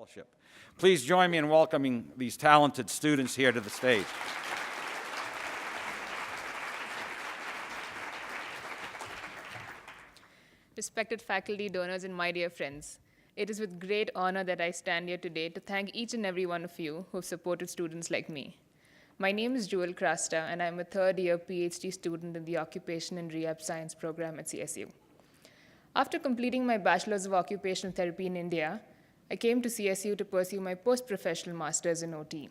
Scholarship. Please join me in welcoming these talented students here to the stage. Respected faculty, donors, and my dear friends, it is with great honor that I stand here today to thank each and every one of you who have supported students like me. My name is Joelle Crata, and I'm a third-year PhD student in the Occupation and Rehab Science program at CSU. After completing my Bachelor's of Occupational Therapy in India, I came to CSU to pursue my post-professional master's in OT.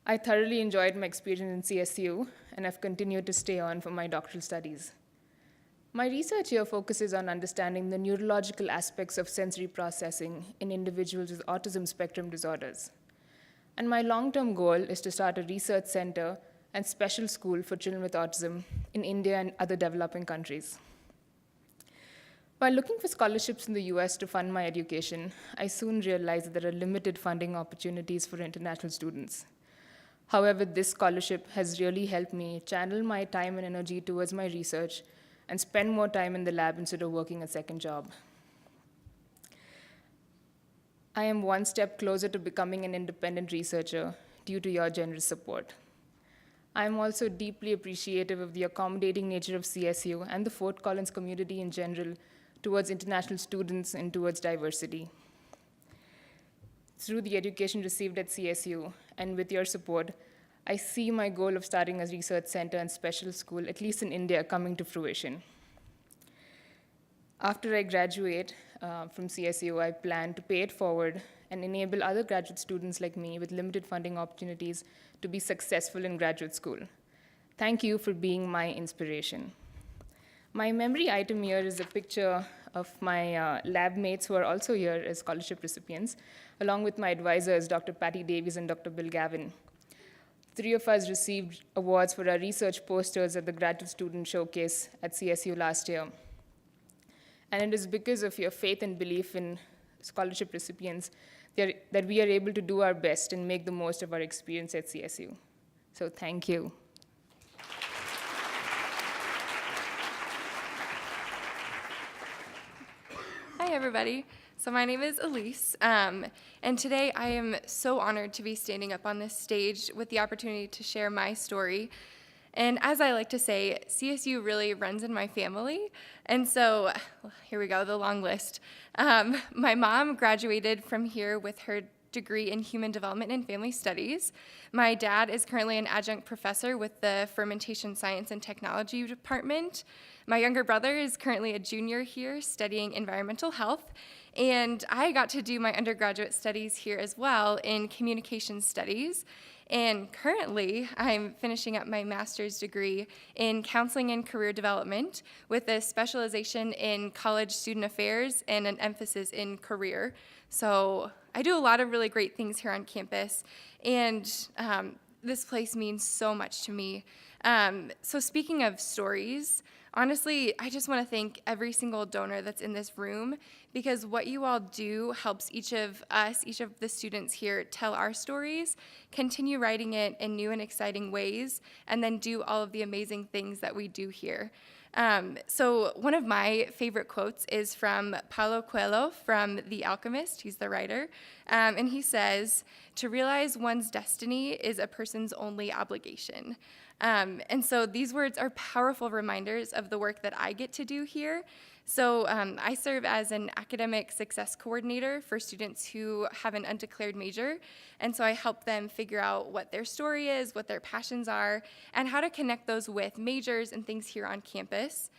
I thoroughly enjoyed my experience in CSU, and I've continued to stay on for my doctoral studies. My research here focuses on understanding the neurological aspects of sensory processing in individuals with autism spectrum disorders. And my long-term goal is to start a research center and special school for children with autism in India and other developing countries. While looking for scholarships in the US to fund my education, I soon realized that there are limited funding opportunities for international students. However, this scholarship has really helped me channel my time and energy towards my research and spend more time in the lab instead of working a second job. I am one step closer to becoming an independent researcher due to your generous support. I am also deeply appreciative of the accommodating nature of CSU and the Fort Collins community in general towards international students and towards diversity. Through the education received at CSU and with your support, I see my goal of starting a research center and special school, at least in India, coming to fruition. After I graduate from CSU, I plan to pay it forward and enable other graduate students like me with limited funding opportunities to be successful in graduate school. Thank you for being my inspiration. My memory item here is a picture of my lab mates who are also here as scholarship recipients, along with my advisors, Dr. Patty Davies and Dr. Bill Gavin. Three of us received awards for our research posters at the Graduate Student Showcase at CSU last year. And it is because of your faith and belief in scholarship recipients that we are able to do our best and make the most of our experience at CSU. So thank you. Hi, everybody. So my name is Elise, and today I am so honored to be standing up on this stage with the opportunity to share my story. And as I like to say, CSU really runs in my family. And so here we go, the long list. My mom graduated from here with her degree in Human Development and Family Studies. My dad is currently an adjunct professor with the Fermentation Science and Technology Department. My younger brother is currently a junior here studying environmental health. And I got to do my undergraduate studies here as well in communication studies. And currently, I'm finishing up my master's degree in counseling and career development with a specialization in college student affairs and an emphasis in career. So I do a lot of really great things here on campus, and this place means so much to me. So speaking of stories, honestly, I just want to thank every single donor that's in this room, because what you all do helps each of us, each of the students here, tell our stories, continue writing it in new and exciting ways, and then do all of the amazing things that we do here. So one of my favorite quotes is from Paulo Coelho from The Alchemist. He's the writer. And he says, "To realize one's destiny is a person's only obligation." And so these words are powerful reminders of the work that I get to do here. So I serve as an academic success coordinator for students who have an undeclared major. And so I help them figure out what their story is, what their passions are, and how to connect those with majors and things here on campus.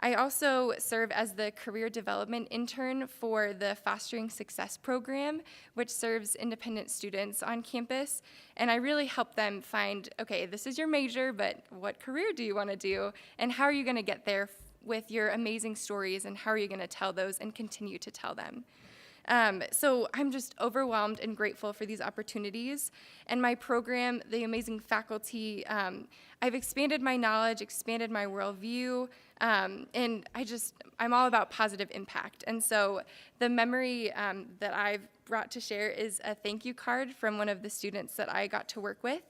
I also serve as the career development intern for the Fostering Success program, which serves independent students on campus. And I really help them find, okay, this is your major, but what career do you want to do? And how are you going to get there with your amazing stories, and how are you going to tell those and continue to tell them? So I'm just overwhelmed and grateful for these opportunities. And my program, the amazing faculty, I've expanded my knowledge, expanded my worldview, and I'm all about positive impact. And so the memory that I've brought to share is a thank you card from one of the students that I got to work with.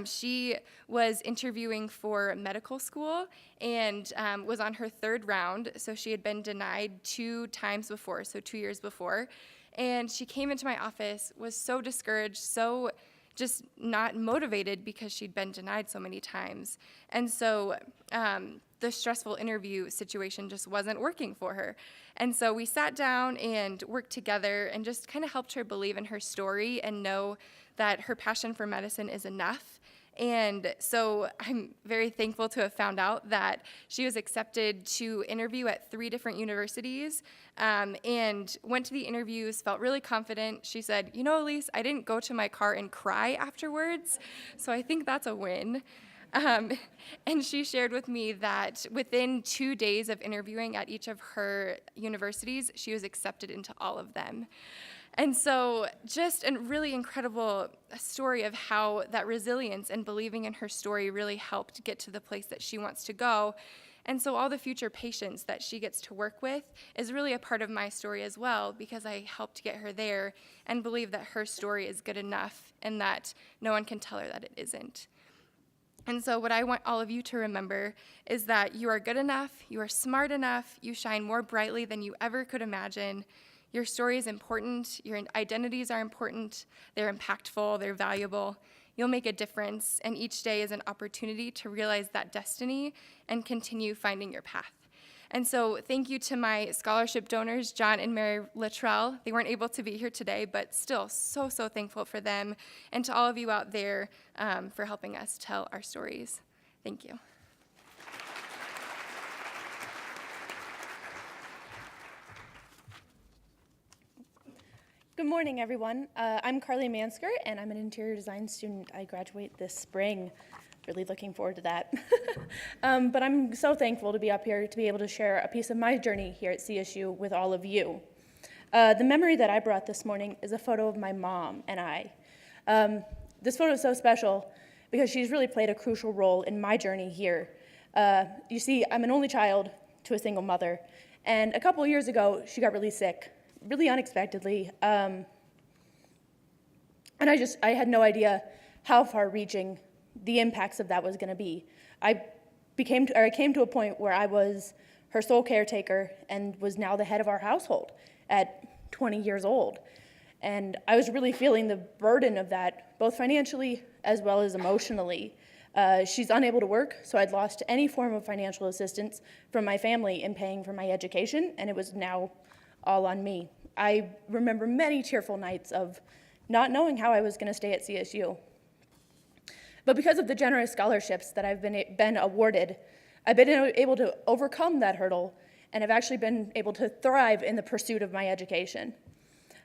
She was interviewing for medical school and was on her third round, so she had been denied 2 times before, so 2 years before. And she came into my office, was so discouraged, so just not motivated because she'd been denied so many times. And so the stressful interview situation just wasn't working for her. And so we sat down and worked together and just kind of helped her believe in her story and know that her passion for medicine is enough. And so I'm very thankful to have found out that she was accepted to interview at 3 different universities, and went to the interviews, felt really confident. She said, "You know, Elise, I didn't go to my car and cry afterwards, so I think that's a win." And she shared with me that within 2 days of interviewing at each of her universities, she was accepted into all of them. And so just a really incredible story of how that resilience and believing in her story really helped get to the place that she wants to go. And so all the future patients that she gets to work with is really a part of my story as well, because I helped get her there and believe that her story is good enough and that no one can tell her that it isn't. And so what I want all of you to remember is that you are good enough, you are smart enough, you shine more brightly than you ever could imagine. Your story is important, your identities are important, they're impactful, they're valuable. You'll make a difference, and each day is an opportunity to realize that destiny and continue finding your path. And so thank you to my scholarship donors, John and Mary Luttrell. They weren't able to be here today, but still so thankful for them, and to all of you out there for helping us tell our stories. Thank you. Good morning, everyone. I'm Carly Manskirt, and I'm an interior design student. I graduate this spring. Really looking forward to that. But I'm so thankful to be up here to be able to share a piece of my journey here at CSU with all of you. The memory that I brought this morning is a photo of my mom and I. This photo is so special because she's really played a crucial role in my journey here. You see, I'm an only child to a single mother, and a couple of years ago, she got really sick. Really unexpectedly, and I had no idea how far-reaching the impacts of that was going to be. I came to a point where I was her sole caretaker and was now the head of our household at 20 years old, and I was really feeling the burden of that, both financially as well as emotionally. She's unable to work, so I'd lost any form of financial assistance from my family in paying for my education, and it was now all on me. I remember many tearful nights of not knowing how I was going to stay at CSU. But because of the generous scholarships that I've been awarded, I've been able to overcome that hurdle and have actually been able to thrive in the pursuit of my education.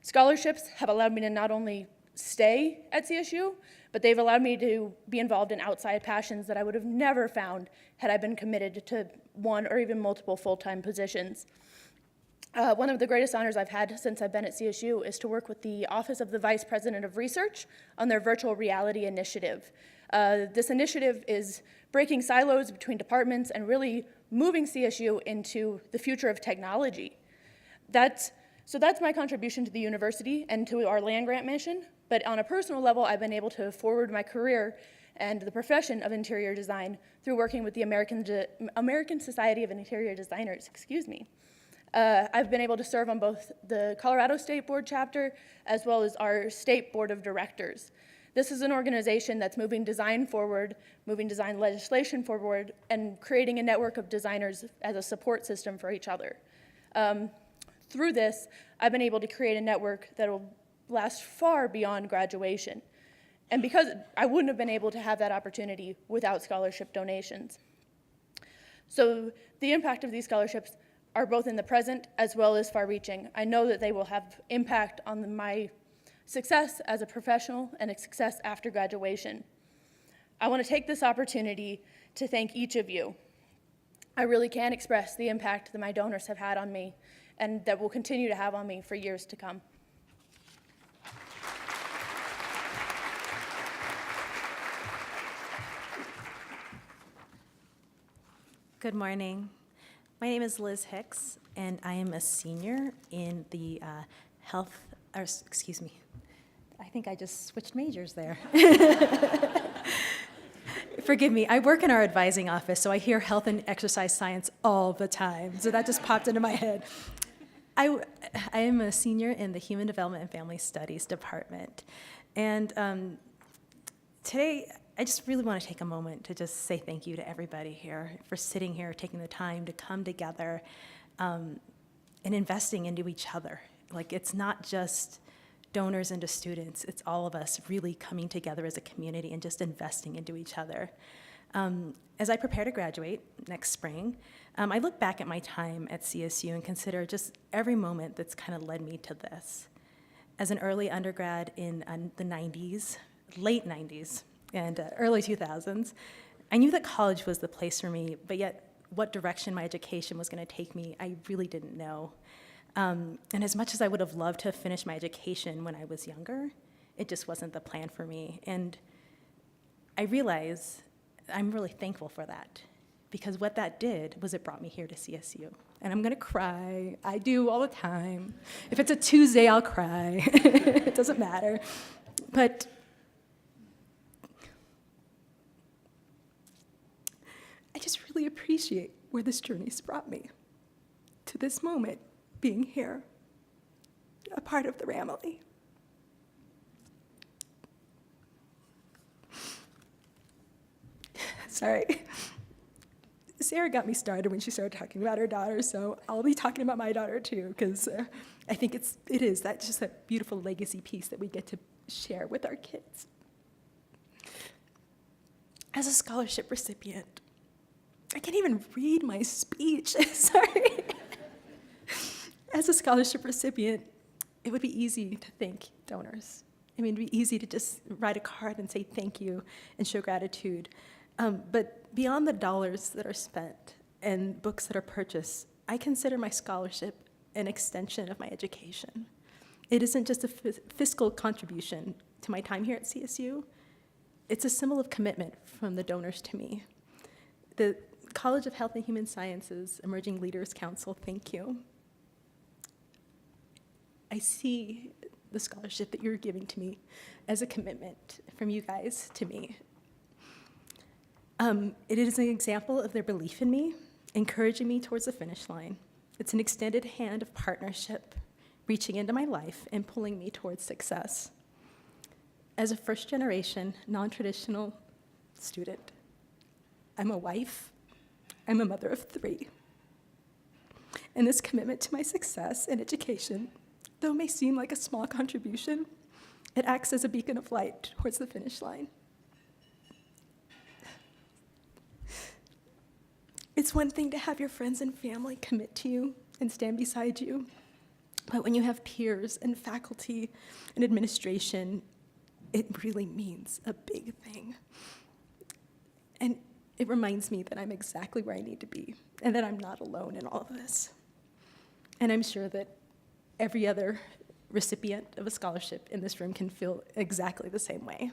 Scholarships have allowed me to not only stay at CSU, but they've allowed me to be involved in outside passions that I would have never found had I been committed to one or even multiple full-time positions. One of the greatest honors I've had since I've been at CSU is to work with the Office of the Vice President of Research on their virtual reality initiative. This initiative is breaking silos between departments and really moving CSU into the future of technology. That's my contribution to the university and to our land grant mission, but on a personal level, I've been able to forward my career and the profession of interior design through working with the American Society of Interior Designers, I've been able to serve on both the Colorado State Board chapter as well as our state board of directors. This is an organization that's moving design forward, moving design legislation forward, and creating a network of designers as a support system for each other. Through this, I've been able to create a network that will last far beyond graduation. And because I wouldn't have been able to have that opportunity without scholarship donations. So the impact of these scholarships are both in the present as well as far-reaching. I know that they will have impact on my success as a professional and a success after graduation. I want to take this opportunity to thank each of you. I really can't express the impact that my donors have had on me and that will continue to have on me for years to come. Good morning. My name is Liz Hicks, and I am a senior in the I think I just switched majors there. Forgive me, I work in our advising office, so I hear health and exercise science all the time, so that just popped into my head. I am a senior in the Human Development and Family Studies department. And today, I just really want to take a moment to just say thank you to everybody here for sitting here, taking the time to come together and investing into each other. Like, it's not just donors into students, it's all of us really coming together as a community and just investing into each other. As I prepare to graduate next spring, I look back at my time at CSU and consider just every moment that's kind of led me to this. As an early undergrad in the 90s, late 90s, and early 2000s, I knew that college was the place for me, but yet what direction my education was going to take me, I really didn't know. And as much as I would have loved to have finished my education when I was younger, it just wasn't the plan for me. And I realize I'm really thankful for that, because what that did was it brought me here to CSU. And I'm gonna cry. I do all the time. If it's a Tuesday, I'll cry. It doesn't matter. But I just really appreciate where this journey's brought me to this moment, being here, a part of the family. Sorry. Sarah got me started when she started talking about her daughter, so I'll be talking about my daughter too, because I think it is that's just a beautiful legacy piece that we get to share with our kids. As a scholarship recipient, I can't even read my speech, sorry. As a scholarship recipient, it would be easy to thank donors. I mean, it'd be easy to just write a card and say thank you and show gratitude. But beyond the dollars that are spent and books that are purchased, I consider my scholarship an extension of my education. It isn't just a fiscal contribution to my time here at CSU. It's a symbol of commitment from the donors to me. The College of Health and Human Sciences Emerging Leaders Council, thank you. I see the scholarship that you're giving to me as a commitment from you guys to me. It is an example of their belief in me, encouraging me towards the finish line. It's an extended hand of partnership, reaching into my life and pulling me towards success. As a first-generation, non-traditional student, I'm a wife, I'm a mother of 3. And this commitment to my success and education, though it may seem like a small contribution, it acts as a beacon of light towards the finish line. It's one thing to have your friends and family commit to you and stand beside you, but when you have peers and faculty and administration, it really means a big thing. And it reminds me that I'm exactly where I need to be and that I'm not alone in all of this. And I'm sure that every other recipient of a scholarship in this room can feel exactly the same way.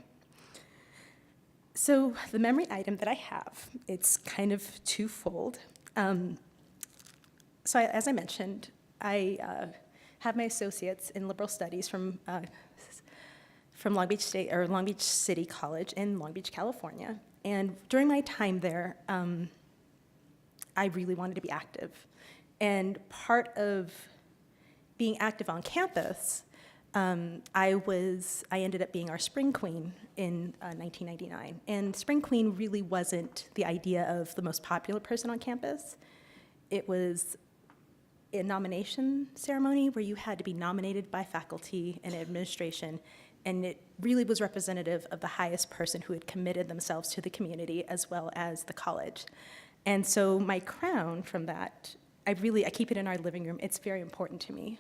So the memory item that I have, it's kind of twofold. As I mentioned, I have my associates in liberal studies from Long Beach State or Long Beach City College in Long Beach, California. And during my time there, I really wanted to be active. And part of being active on campus, I ended up being our spring queen in 1999. And spring queen really wasn't the idea of the most popular person on campus. It was a nomination ceremony where you had to be nominated by faculty and administration, and it really was representative of the highest person who had committed themselves to the community as well as the college. And so my crown from that, I keep it in our living room. It's very important to me.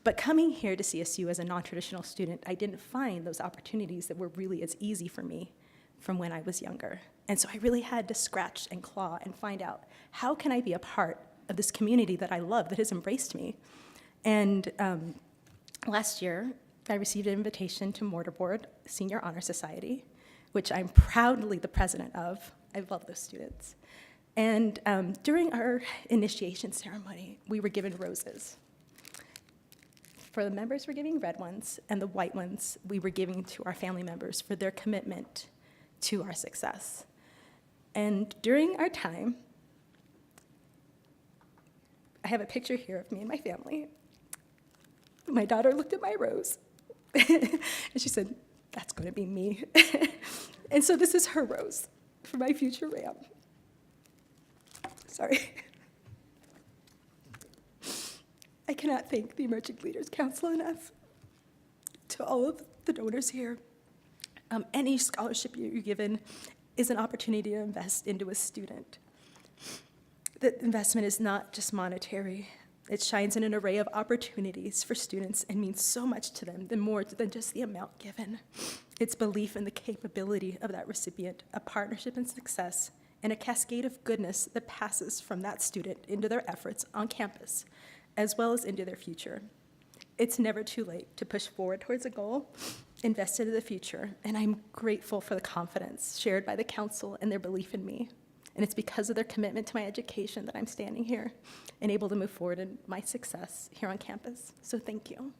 But coming here to CSU as a non-traditional student, I didn't find those opportunities that were really as easy for me from when I was younger. And so I really had to scratch and claw and find out, how can I be a part of this community that I love, that has embraced me? And last year, I received an invitation to Mortarboard Senior Honor Society, which I'm proudly the president of. I love those students. And during our initiation ceremony, we were given roses. For the members, we're giving red ones, and the white ones we were giving to our family members for their commitment to our success. And during our time, I have a picture here of me and my family, My daughter looked at my rose, and she said, "That's going to be me." And so this is her rose for my future ram. Sorry. I cannot thank the Emerging Leaders Council enough. To all of the donors here, any scholarship you're given is an opportunity to invest into a student. The investment is not just monetary. It shines in an array of opportunities for students and means so much to them, more than just the amount given. It's belief in the capability of that recipient, a partnership in success, and a cascade of goodness that passes from that student into their efforts on campus, as well as into their future. It's never too late to push forward towards a goal, invest into the future, and I'm grateful for the confidence shared by the council and their belief in me. And it's because of their commitment to my education that I'm standing here and able to move forward in my success here on campus. So thank you.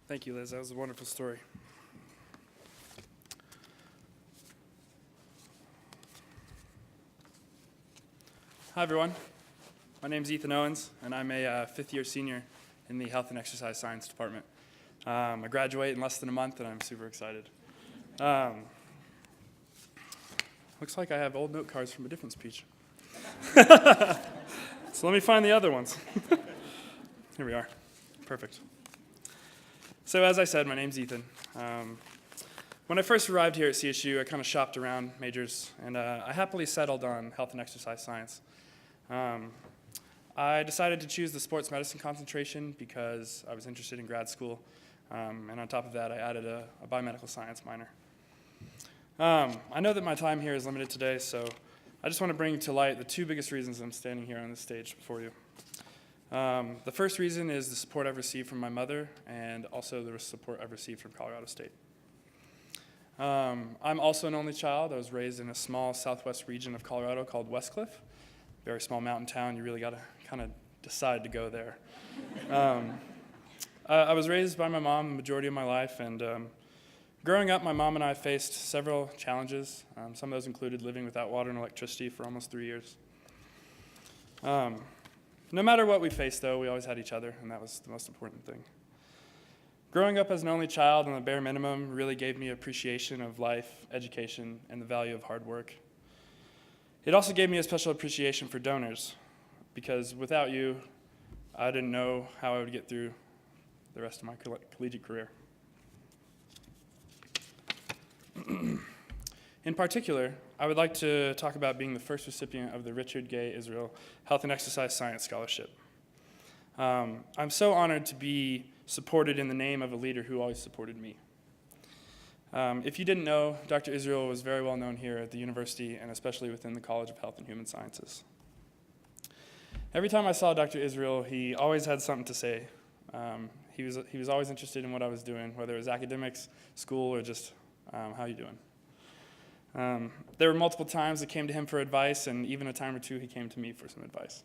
Thank you, Liz. That was a wonderful story. Hi, everyone. My name is Ethan Owens, and I'm a fifth-year senior in the Health and Exercise Science Department. I graduate in less than a month, and I'm super excited. Looks like I have old note cards from a different speech. So let me find the other ones. Here we are. Perfect. So as I said, my name's Ethan. When I first arrived here at CSU, I kind of shopped around majors, and I happily settled on health and exercise science. I decided to choose the sports medicine concentration because I was interested in grad school, and on top of that, I added a biomedical science minor. I know that my time here is limited today, so I just want to bring to light the two biggest reasons I'm standing here on this stage before you. The first reason is the support I've received from my mother, and also the support I've received from Colorado State. I'm also an only child. I was raised in a small southwest region of Colorado called Westcliff. Very small mountain town. You really got to kind of decide to go there. I was raised by my mom the majority of my life, and growing up, my mom and I faced several challenges. Some of those included living without water and electricity for almost 3 years. No matter what we faced, though, we always had each other, and that was the most important thing. Growing up as an only child on the bare minimum really gave me appreciation of life, education, and the value of hard work. It also gave me a special appreciation for donors, because without you, I didn't know how I would get through the rest of my collegiate career. In particular, I would like to talk about being the first recipient of the Richard Gay Israel Health and Exercise Science Scholarship. I'm so honored to be supported in the name of a leader who always supported me. If you didn't know, Dr. Israel was very well known here at the university and especially within the College of Health and Human Sciences. Every time I saw Dr. Israel, he always had something to say. He was always interested in what I was doing, whether it was academics, school, or just how you doing. There were multiple times that came to him for advice, and even a time or two he came to me for some advice.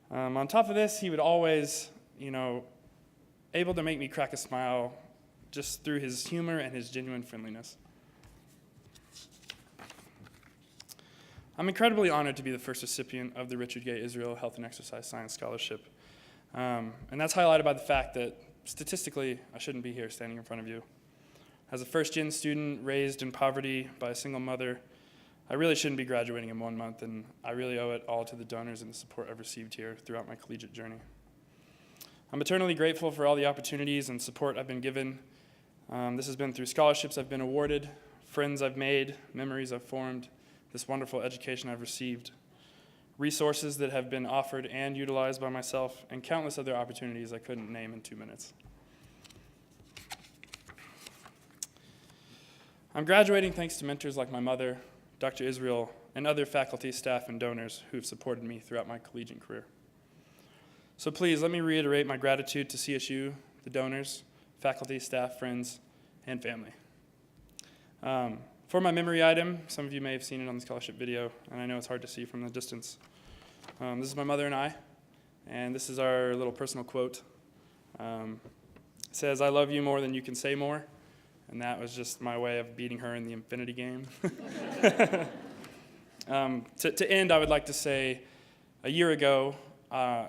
On top of this, he would always, able to make me crack a smile just through his humor and his genuine friendliness. I'm incredibly honored to be the first recipient of the Richard Gay Israel Health and Exercise Science Scholarship. And that's highlighted by the fact that, statistically, I shouldn't be here standing in front of you. As a first-gen student raised in poverty by a single mother, I really shouldn't be graduating in 1 month, and I really owe it all to the donors and the support I've received here throughout my collegiate journey. I'm eternally grateful for all the opportunities and support I've been given. This has been through scholarships I've been awarded, friends I've made, memories I've formed, this wonderful education I've received, resources that have been offered and utilized by myself, and countless other opportunities I couldn't name in 2 minutes. I'm graduating thanks to mentors like my mother, Dr. Israel, and other faculty, staff, and donors who've supported me throughout my collegiate career. So please, let me reiterate my gratitude to CSU, the donors, faculty, staff, friends, and family. For my memory item, some of you may have seen it on the scholarship video, and I know it's hard to see from the distance. This is my mother and I, and this is our little personal quote. It says, "I love you more than you can say more, and that was just my way of beating her in the infinity game. To end, I would like to say, a year ago,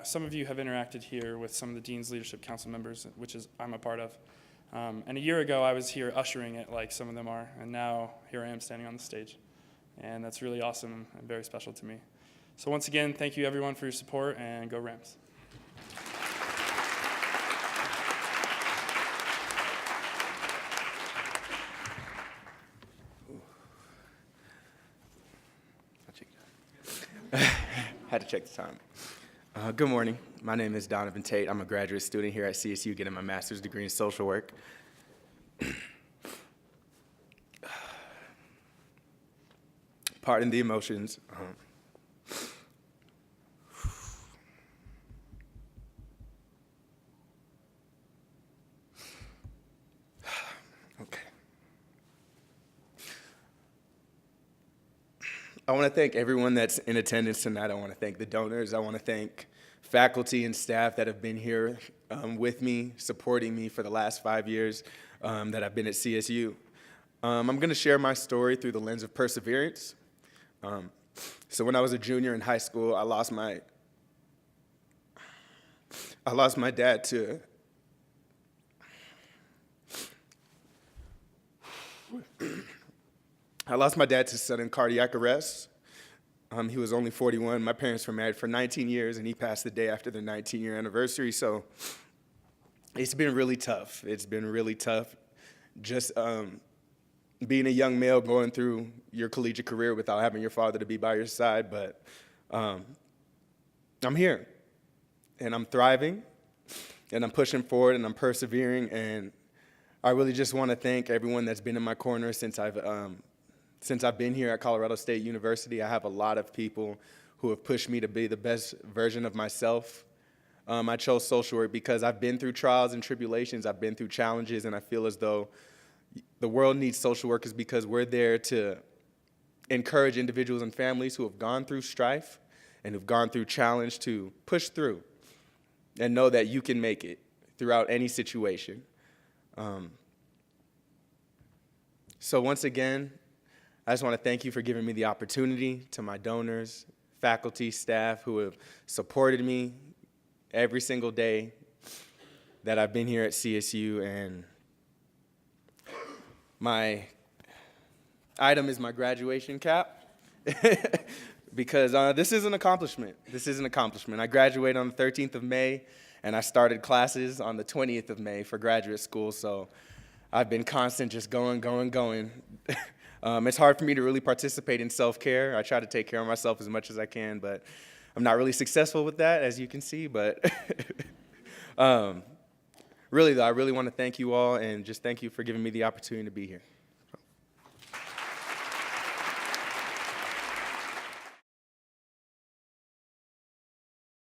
some of you have interacted here with some of the Dean's Leadership Council members, which I'm a part of. And a year ago, I was here ushering it like some of them are, and now here I am standing on the stage. And that's really awesome and very special to me. So once again, thank you everyone for your support, and go Rams. Had to check the time. Good morning. My name is Donovan Tate. I'm a graduate student here at CSU getting my master's degree in social work. Pardon the emotions. Okay. I want to thank everyone that's in attendance tonight. I want to thank the donors. I want to thank faculty and staff that have been here with me, supporting me for the last 5 years that I've been at CSU. I'm going to share my story through the lens of perseverance. So when I was a junior in high school, I lost my dad to sudden cardiac arrest. He was only 41. My parents were married for 19 years, and he passed the day after their 19-year anniversary. So it's been really tough. It's been really tough just being a young male going through your collegiate career without having your father to be by your side. But I'm here, and I'm thriving, and I'm pushing forward, and I'm persevering. And I really just want to thank everyone that's been in my corner since I've been here at Colorado State University. I have a lot of people who have pushed me to be the best version of myself. I chose social work because I've been through trials and tribulations. I've been through challenges, and I feel as though the world needs social workers because we're there to encourage individuals and families who have gone through strife and who've gone through challenge to push through and know that you can make it throughout any situation. So once again, I just want to thank you for giving me the opportunity, to my donors, faculty, staff who have supported me every single day that I've been here at CSU. And my item is my graduation cap because this is an accomplishment. This is an accomplishment. I graduated on the 13th of May, and I started classes on the 20th of May for graduate school. So I've been constant, just going. It's hard for me to really participate in self-care. I try to take care of myself as much as I can, but I'm not really successful with that, as you can see. But really, though, I really want to thank you all and just thank you for giving me the opportunity to be here.